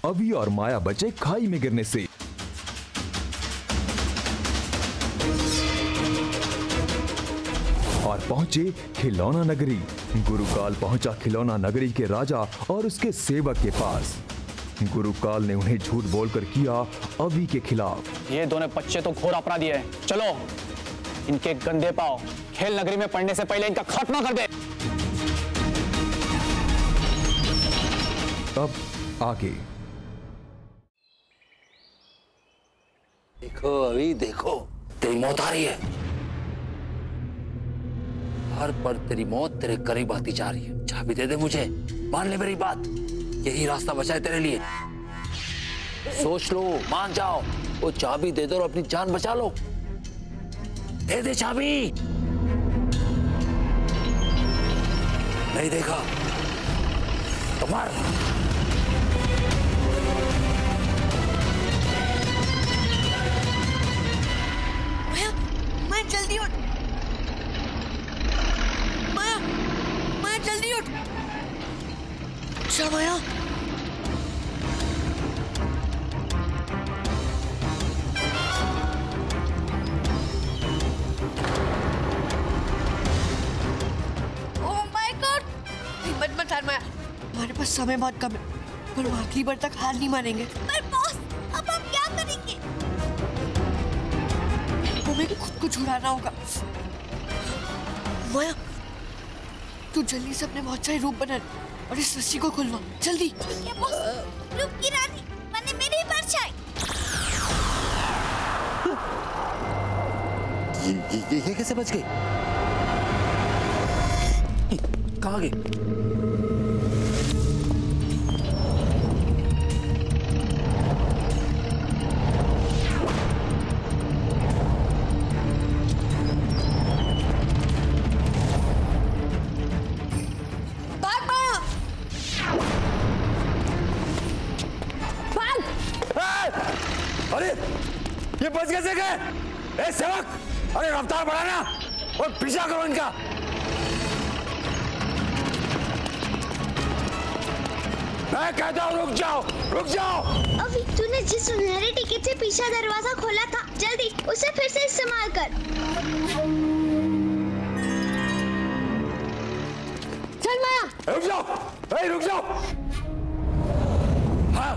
अभी और माया बचे खाई में गिरने से। और पहुंचे खिलौना नगरी। गुरुकाल पहुंचा खिलौना नगरी के राजा और उसके सेवक के पास। गुरुकाल ने उन्हें झूठ बोलकर किया अभी के खिलाफ। ये दोनों बच्चे तो घोर अपराधी हैं। चलो इनके गंदे पांव खेल नगरी में पड़ने से पहले इनका खात्मा कर दे। अब आगे देखो, अभी देखो तेरी मौत आ रही है। हर पल तेरी मौत तेरे करीब आती जा रही है। चाबी दे दे मुझे, मान ले मेरी बात, यही रास्ता बचा है तेरे लिए। सोच लो, मान जाओ, वो चाबी दे दो और अपनी जान बचा लो। दे दे चाबी। नहीं देखा तो मार। माया जल्दी उठ। माया जल्दी उठ। अच्छा माया, हमारे पास समय बहुत कम है, पर हम आखिरी बार तक हार नहीं मानेंगे। पर बॉस, अब हम क्या करेंगे? हमें खुद को छुड़ाना होगा। माया, तू जल्दी से अपने बहुत सारे रूप बना और इस रस्सी को खुलवा जल्दी। ठीक है बॉस। रूप की रानी मैंने मेरी परछाई। ये कैसे बच गई? कहाँ गई? ये बच कैसे गए? ए सेवक, अरे रफ्तार बढ़ाना और पीछा करो इनका। मैं कहता हूँ रुक जाओ, रुक जाओ। अभी तूने जिस सुनहरे टिकट से पीछा दरवाजा खोला था, जल्दी उसे फिर से इस्तेमाल कर। चल माया। रुक जाओ, रुक जाओ। हाँ,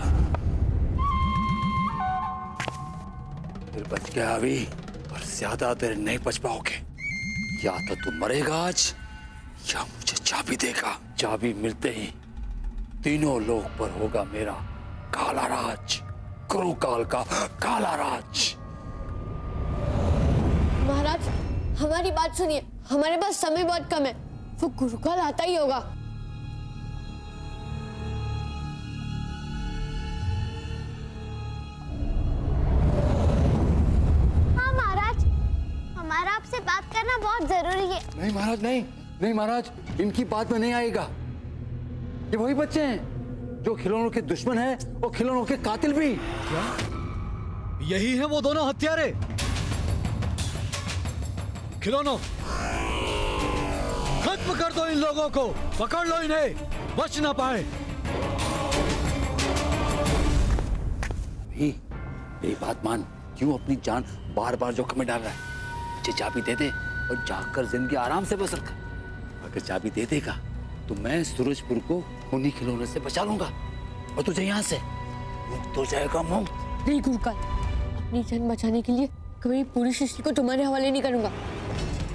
बच गया अभी, और ज्यादा देर नहीं बच पाओगे। या तो तू मरेगा आज या मुझे चाबी देगा। चाबी मिलते ही तीनों लोक पर होगा मेरा काला राज, गुरुकाल का काला राज। महाराज, हमारी बात सुनिए, हमारे पास समय बहुत कम है, वो गुरुकाल आता ही होगा। आपसे बात करना बहुत जरूरी है। नहीं महाराज, नहीं महाराज, इनकी बात में नहीं आएगा। ये वही बच्चे हैं जो खिलौनों के दुश्मन हैं और खिलौनों के कातिल भी। क्या? यही है वो दोनों हत्यारे? खिलौनों, खत्म कर दो इन लोगों को, पकड़ लो इन्हें, बच ना पाए। मेरी बात मान, क्यों अपनी जान बार बार जोखिम में डाल रहा है? चाबी दे दे और जाकर जिंदगी आराम से बसर कर। अगर चाबी दे देगा तो मैं सूरजपुर को उन्हीं खिलौनों से बचा लूंगा और तुझे यहाँ से मुक्त हो जाएगा। मुक्त नहीं गुरुकाल, अपनी जान बचाने के लिए कभी पूरी सृष्टि को तुम्हारे हवाले नहीं करूंगा।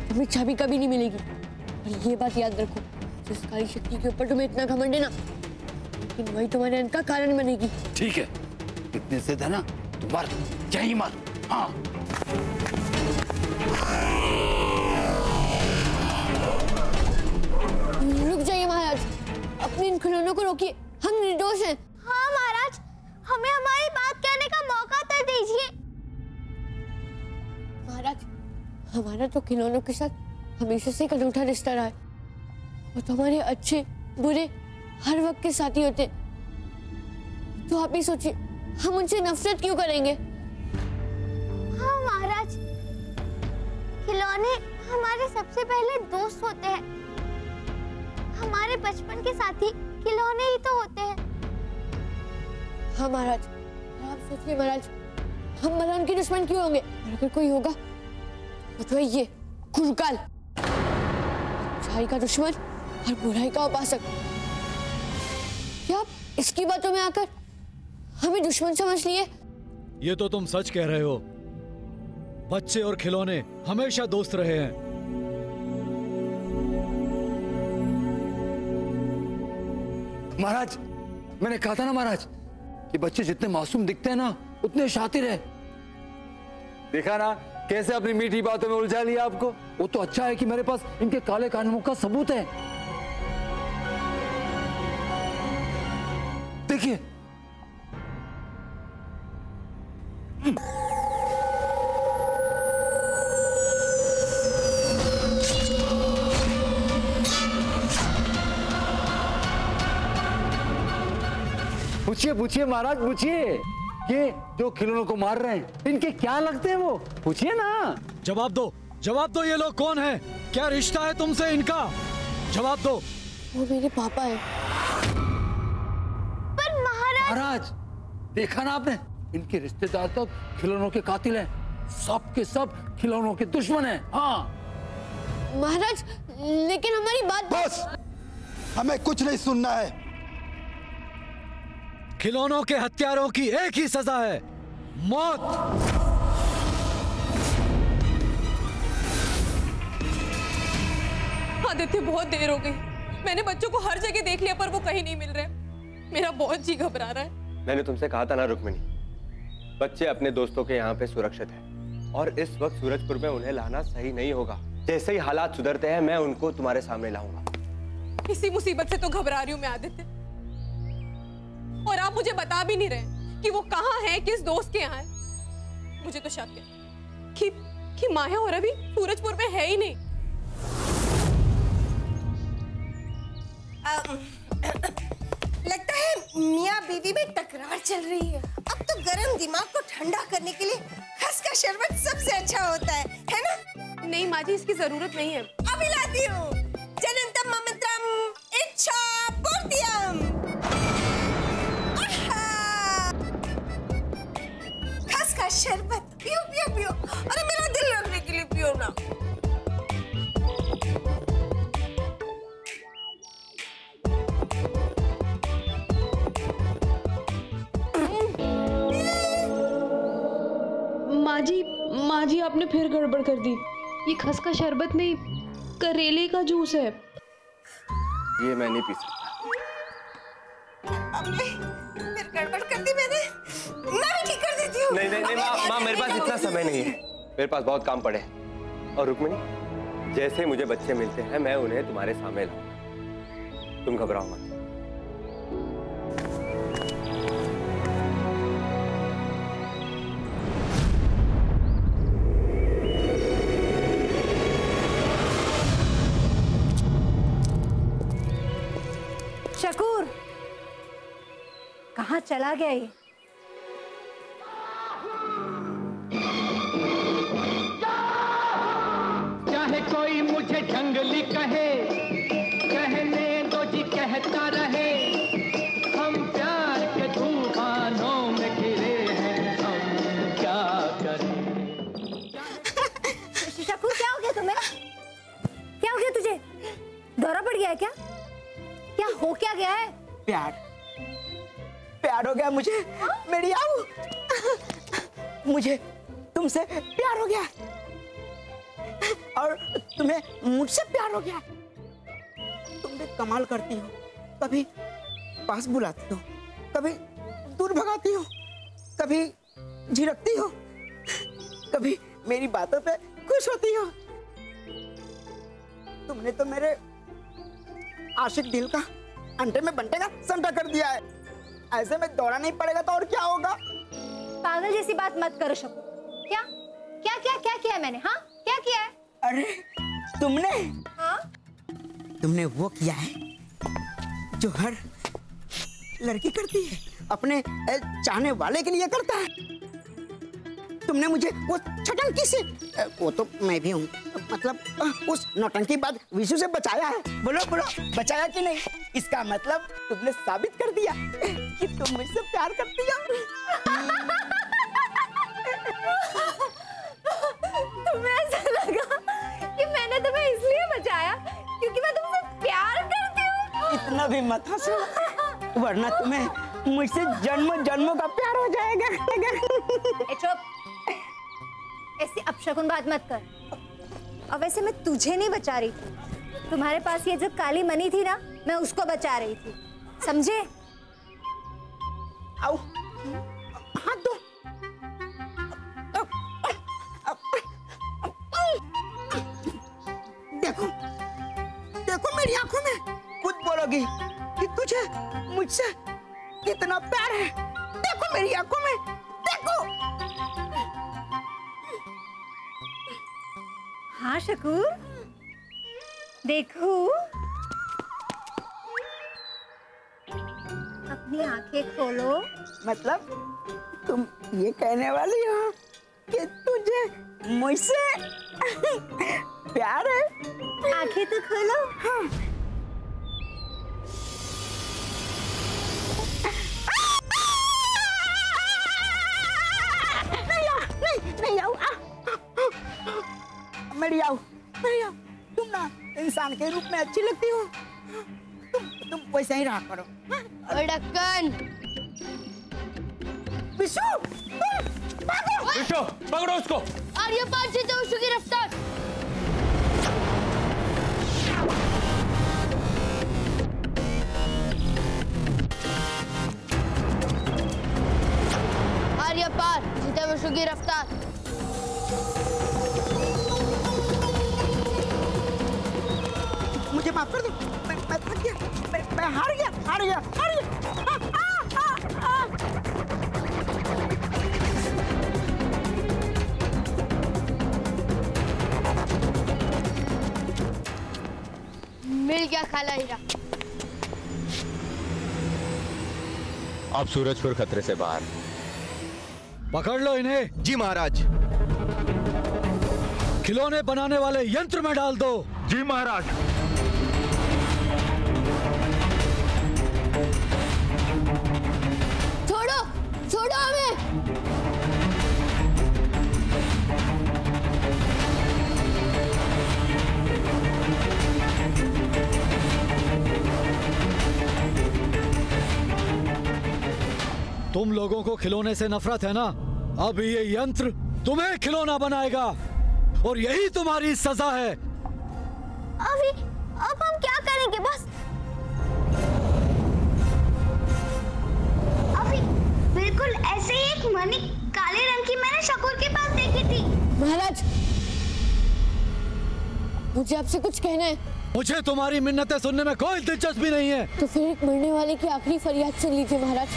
तुम्हें चाबी कभी नहीं मिलेगी। और ये बात याद रखो, जिस काली शक्ति के ऊपर तुम्हें इतना घमंड है ना, लेकिन वही तुम्हारे अंत का कारण बनेगी। ठीक है, इतने जिद है ना, तू मर, यहीं मर। हाँ, रुक जाइए महाराज, अपने इन खिलौनों को रोकिए, हम निर्दोष हैं। हाँ महाराज, हमें हमारी बात कहने का मौका तो दीजिए। महाराज, हमारा तो खिलौनों के साथ हमेशा से एक अनूठा रिश्ता रहा है। वो तो हमारे अच्छे बुरे हर वक्त के साथी होते। तो आप ही सोचिए, हम उनसे नफरत क्यों करेंगे? हाँ महाराज, खिलौने हमारे सबसे पहले दोस्त होते हैं। हमारे बचपन के साथी खिलौने ही तो होते हैं। हाँ महाराज, आप सोचिए महाराज, हम मलान के दुश्मन क्यों होंगे? और अगर कोई होगा तो ये गुरुकाल, अच्छाई का दुश्मन और बुराई का उपासक। क्या आप इसकी बातों में आकर हमें दुश्मन समझ लिए? ये तो तुम सच कह रहे हो। बच्चे और खिलौने हमेशा दोस्त रहे हैं। महाराज, मैंने कहा था ना महाराज कि बच्चे जितने मासूम दिखते हैं ना उतने शातिर है। देखा ना कैसे अपनी मीठी बातों में उलझा लिया आपको। वो तो अच्छा है कि मेरे पास इनके काले कानूनों का सबूत है। देखिए, पूछिए पूछिए महाराज, पूछिए। ये जो खिलौनों को मार रहे हैं इनके क्या लगते हैं वो पूछिए ना। जवाब दो, जवाब दो। ये लोग कौन हैं? क्या रिश्ता है तुमसे इनका? जवाब दो। वो मेरे पापा है। पर महाराज, देखा ना आपने, इनके रिश्तेदार तो खिलौनों के कातिल हैं। सब के सब खिलौनों के दुश्मन हैं। हाँ महाराज, लेकिन हमारी बात। बस, हमें कुछ नहीं सुनना है। खिलौनों के हत्यारों की एक ही सजा है, मौत। आदित्य, बहुत देर हो गई। मैंने बच्चों को हर जगह देख लिया पर वो कहीं नहीं मिल रहे। मेरा बहुत जी घबरा रहा है। मैंने तुमसे कहा था ना रुक्मिणी, बच्चे अपने दोस्तों के यहाँ पे सुरक्षित हैं और इस वक्त सूरजपुर में उन्हें लाना सही नहीं होगा। जैसे ही हालात सुधरते हैं मैं उनको तुम्हारे सामने लाऊंगा। इसी मुसीबत से तो घबरा रही हूँ मैं आदित्य, और आप मुझे बता भी नहीं रहे कि वो कहाँ है, किस दोस्त के यहाँ है। मुझे तो शक है कि माया और रवि सूरजपुर में है ही नहीं। लगता है मियाँ बीवी में तकरार चल रही है। अब तो गर्म दिमाग को ठंडा करने के लिए खस का शरबत सबसे अच्छा होता है ना? नहीं माँ जी, इसकी जरूरत नहीं है। अभी लाती हूँ। जनंतम ममंत्रम इच्छा पूर्तियम। खस का शरबत पियो पियो पियो। अरे मेरा दिल रखने के लिए पियो ना। माँ जी आपने फिर गड़बड़ कर दी। ये खस का शरबत नहीं, करेले का जूस है। ये मैं नहीं पी सकता। आपने फिर गड़बड़ कर दी। मैंने मैं भी ठीक कर देती हूँ। नहीं माँ, मेरे पास इतना समय नहीं है। मेरे पास बहुत काम पड़े। और रुक्मिणी, जैसे मुझे बच्चे मिलते हैं मैं उन्हें तुम्हारे सामने लाऊंगा। तुम घबराओ मत। शकूर, कहाँ चला गया ये? चाहे कोई मुझे जंगली कहे, कहने दो जी कहता रहे। हम प्यार के तूफानों में घिरे हैं, हम क्या करें। शकूर, क्या हो गया तुम्हें? क्या हो गया तुझे? दौरा पड़ गया है क्या? क्या हो क्या गया है? प्यार हो गया मुझे। मेरी आऊ, मुझे तुमसे प्यार हो गया और तुम्हें मुझसे प्यार हो गया। तुम भी कमाल करती हो, कभी पास बुलाती हो, कभी दूर भगाती हो, कभी झिड़कती हो, कभी मेरी बातों पे खुश होती हो। तुमने तो मेरे आशिक दिल का अंडे में बंटे का संटा कर दिया है। ऐसे में दौड़ा नहीं पड़ेगा तो और क्या होगा? पागल जैसी बात मत करो शकूर। क्या क्या क्या क्या किया मैंने? हाँ, क्या किया है? अरे तुमने हाँ? तुमने वो किया है जो हर लड़की करती है, अपने चाहने वाले के लिए करता है। तुमने मुझे वो छटंकी से, वो तो मैं भी हूँ, मतलब उस नौटंकीबाज विशु से बचाया है। बोलो बोलो, बचाया कि नहीं? इसका मतलब तुमने साबित कर दिया कि तुम मुझसे प्यार करती हो। तुम्हें ऐसा लगा कि मैंने तुम्हें इसलिए बचाया क्योंकि मैं तुमसे प्यार करती हूँ? इतना भी मत हंसो, वरना तुम्हें मुझसे जन्मों जन्मों का प्यार हो जाएगा। चुप, ऐसी अपशकुन बात मत कर। और वैसे मैं तुझे नहीं बचा रही थी, तुम्हारे पास ये जो काली मनी थी ना, मैं उसको बचा रही थी, समझे? आओ, हाथ दो। देखो देखो मेरी आंखों में, खुद बोलोगी कि तुझे मुझसे कितना प्यार है। देखो मेरी आंखों में, देखो। हाँ शकूर, देखो। अपनी आंखें खोलो। मतलब तुम ये कहने वाली हो कि तुझे मुझसे प्यार है? आंखें तो खोलो। हाँ। नहीं आओ, मेरी आओ, मेरी आओ। तुम ना इंसान के रूप में अच्छी लगती हो, तुम वैसे ही रहा करो। ढक्कन। विशु, भागो! विशु, पकड़ो उसको। आर्यपान जीते विशु की रफ्तार। आर्यपान जीते विशु की रफ्तार। मुझे माफ कर दो, मैं थक गया, मैं हार गया। मिल गया काला हीरा। अब सूरजपुर खतरे से बाहर। पकड़ लो इन्हें। जी महाराज। खिलौने बनाने वाले यंत्र में डाल दो। जी महाराज। छोड़ो, छोड़ो हमें। तुम लोगों को खिलौने से नफरत है ना? अब ये यंत्र तुम्हें खिलौना बनाएगा और यही तुम्हारी सजा है। अभी अब हम क्या करेंगे बस? अभी बिल्कुल ऐसे ही एक मणि काले रंग की मैंने शकूर के पास देखी थी। महाराज, मुझे आपसे कुछ कहना है। मुझे तुम्हारी मिन्नतें सुनने में कोई दिलचस्पी नहीं है। तो फिर एक मरने वाले की आखिरी फरियाद सुन लीजिए महाराज।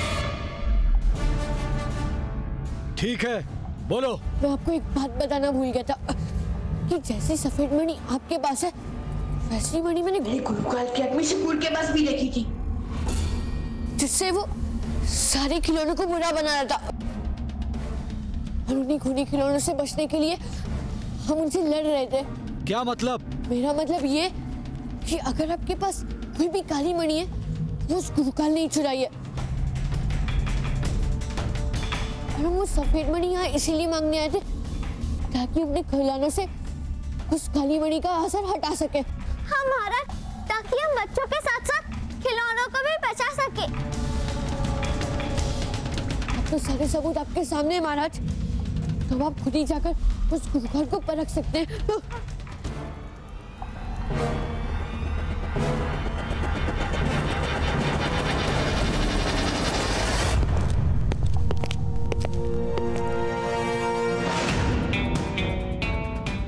ठीक है, बोलो। मैं आपको एक बात बताना भूल गया था कि जैसी सफेद मणि आपके पास है, वैसी मणि मैंने गुरुकाल की आत्मा शकूर के पास भी देखी थी, जिससे वो सारे खिलौनों को बुरा बना रहा था। और उन्हीं खूनी खिलौनों से बचने के लिए हम उनसे लड़ रहे थे। क्या मतलब? मेरा मतलब ये कि अगर आपके पास कोई भी काली मणि है, वो उस गुरुकाल ने ही चुराई है। और हम वो सफेद मणि यहाँ इसीलिए मांगने आए थे ताकि अपने खिलौनों से उस काली मणि का असर हटा सके। हाँ महाराज, ताकि हम बच्चों के साथ साथ खिलौनों को भी बचा सके। अब तो सारे सबूत आपके सामने है महाराज, तो आप खुद ही जाकर उस गुरुकाल को परख सकते हैं। तो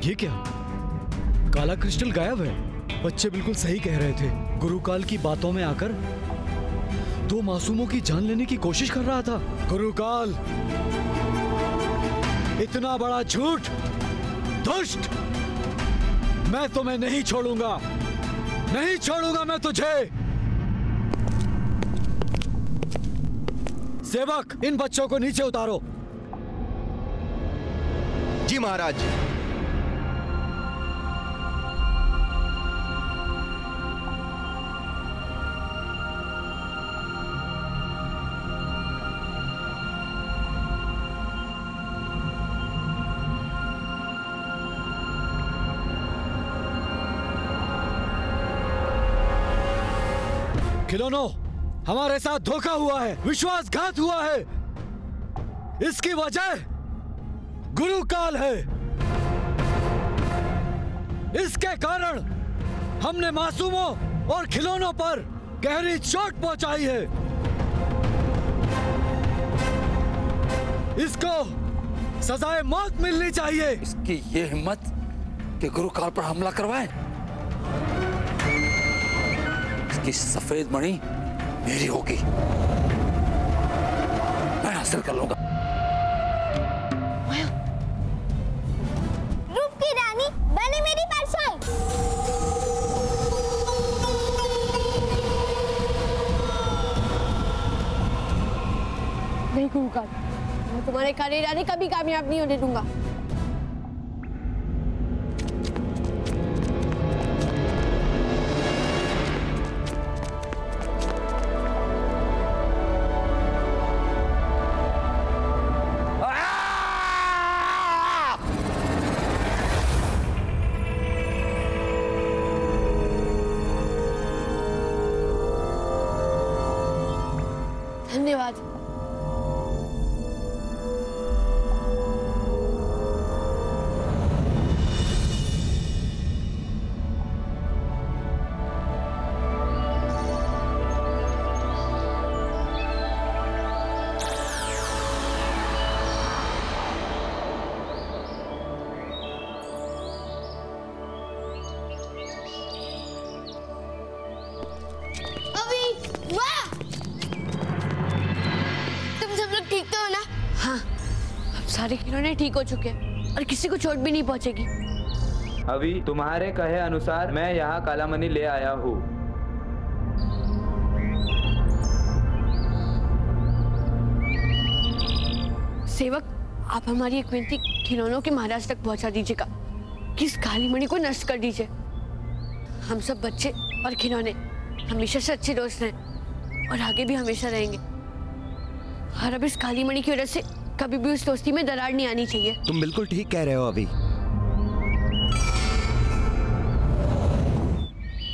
ये क्या? काला क्रिस्टल गायब है। बच्चे बिल्कुल सही कह रहे थे। गुरुकाल की बातों में आकर दो मासूमों की जान लेने की कोशिश कर रहा था। गुरुकाल, इतना बड़ा झूठ, दुष्ट! मैं तुम्हें नहीं छोड़ूंगा, नहीं छोड़ूंगा मैं तुझे। सेवक, इन बच्चों को नीचे उतारो। जी महाराज। खिलौनों, हमारे साथ धोखा हुआ है, विश्वासघात हुआ है। इसकी वजह गुरु काल है। इसके कारण हमने मासूमों और खिलौनों पर गहरी चोट पहुंचाई है। इसको सजाए मौत मिलनी चाहिए। इसकी ये हिम्मत कि गुरु काल पर हमला करवाए। इसकी सफेद मणि मेरी होगी, मैं हासिल कर लूंगा। रूप की रानी बने मेरी परछाई। नहीं गुरुकाल, मैं तुम्हारे काले इरादे कभी कामयाब नहीं होने दूंगा। धन्यवाद। सारे खिलौने ठीक हो चुके हैं और किसी को चोट भी नहीं पहुंचेगी। अभी तुम्हारे कहे अनुसार मैं यहाँ काला मणि ले आया हूँ। सेवक, आप हमारी एक विनती खिलौनों के महाराज तक पहुंचा दीजिएगा कि इस काली मणि को नष्ट कर दीजिए। हम सब बच्चे और खिलौने हमेशा से अच्छे दोस्त हैं और आगे भी हमेशा रहेंगे। और अब इस काली मणि की वजह से कभी भी उस दोस्ती में दरार नहीं आनी चाहिए। तुम बिल्कुल ठीक कह रहे हो अभी।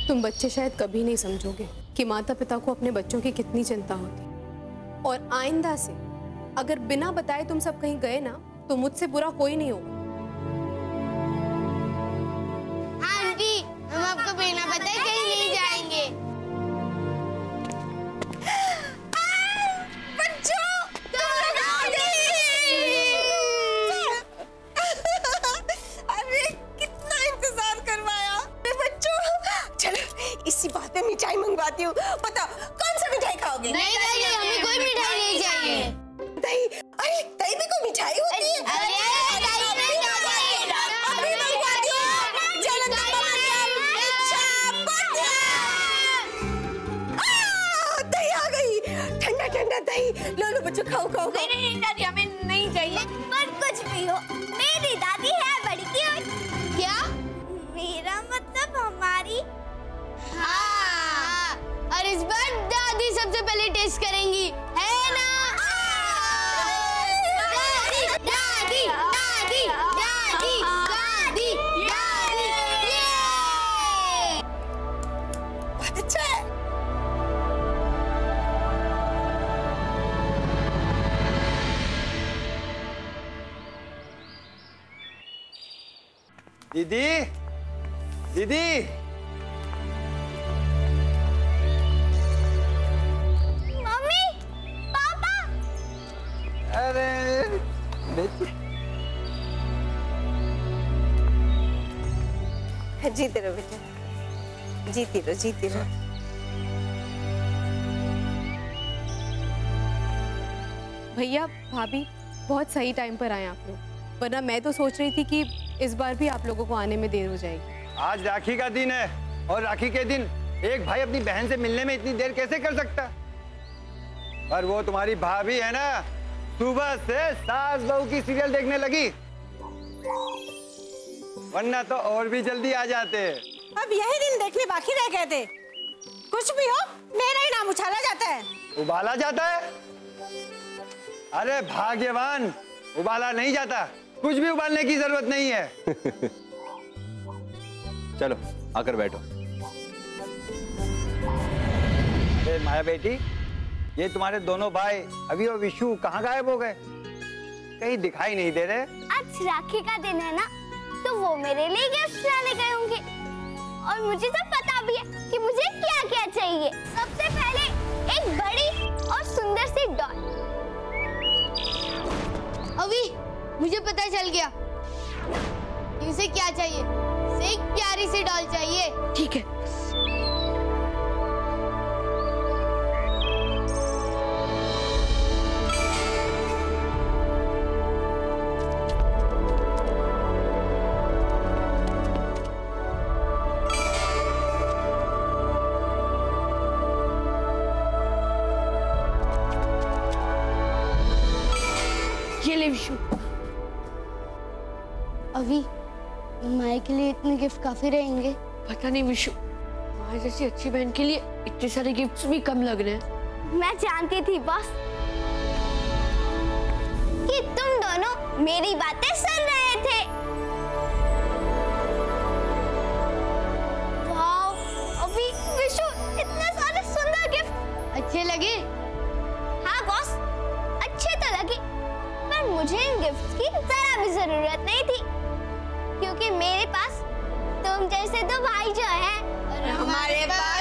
तुम बच्चे शायद कभी नहीं समझोगे कि माता पिता को अपने बच्चों की कितनी चिंता होती। और आइंदा से अगर बिना बताए तुम सब कहीं गए ना तो मुझसे बुरा कोई नहीं होगा। आंटी, हम आपको बिना बताए कहीं नहीं जाएंगे। इसी बात में मिठाई मंगवाती हूँ। बताओ कौन सा मिठाई खाओगे? नहीं दादी, हमें कोई मिठाई नहीं चाहिए। दही? अरे दही भी कोई मिठाई होती है? अभी मंगवाती हूँ। दही आ गई, ठंडा ठंडा दही। लो लो बच्चों, खाओ खाओ। नहीं दादी, हमें नहीं चाहिए। पर कुछ भी हो, मेरी दादी है बड़ी क्यूट। क्या? मेरा मतलब हमारी। हाँ, और इस बार दादी सबसे पहले टेस्ट करेंगी, है ना? दादी, दादी, दादी, दादी, दादी, दादी, ये! बहुत अच्छा है। दीदी, दीदी, अरे जीते रहो बेटा, जीती रहो, जीती रहो। भैया भाभी बहुत सही टाइम पर आए आप लोग, वरना मैं तो सोच रही थी कि इस बार भी आप लोगों को आने में देर हो जाएगी। आज राखी का दिन है और राखी के दिन एक भाई अपनी बहन से मिलने में इतनी देर कैसे कर सकता? और वो तुम्हारी भाभी है ना, सुबह से सास बहू की सीरियल देखने लगी। वरना तो और भी जल्दी आ जाते। अब यही दिन देखने बाकी रह गए थे। कुछ भी हो, मेरा ही नाम उछाला जाता है। उबाला जाता है? अरे भाग्यवान, उबाला नहीं जाता। कुछ भी उबालने की जरूरत नहीं है। चलो आकर बैठो। अरे माया बेटी, ये तुम्हारे दोनों भाई अभी और विशु कहाँ गायब हो गए? कहीं दिखाई नहीं दे रहे। आज राखी का दिन है ना, तो वो मेरे लिए गिफ्ट लाने गए होंगे। और मुझे तो पता भी है कि मुझे क्या क्या चाहिए। सबसे पहले एक बड़ी और सुंदर सी डॉल। अभी मुझे पता चल गया इसे क्या चाहिए। इसे एक प्यारी सी डॉल चाहिए। ठीक है। ये ले विशु। अभी माया के लिए इतने गिफ्ट काफी रहेंगे? पता नहीं विशु, माया जैसी अच्छी बहन के लिए इतने सारे गिफ्ट्स भी कम लग रहे हैं। मैं जानती थी बॉस कि तुम दोनों मेरी बातें सुन रहे थे। वाओ, अभी विशु इतने सारे सुंदर गिफ्ट। अच्छे लगे? हाँ बॉस, अच्छे तो लगे, पर मुझे इन गिफ्ट्स की जरा भी जरूरत नहीं थी, क्योंकि मेरे पास तुम जैसे दो भाई जो हैं और हमारे पास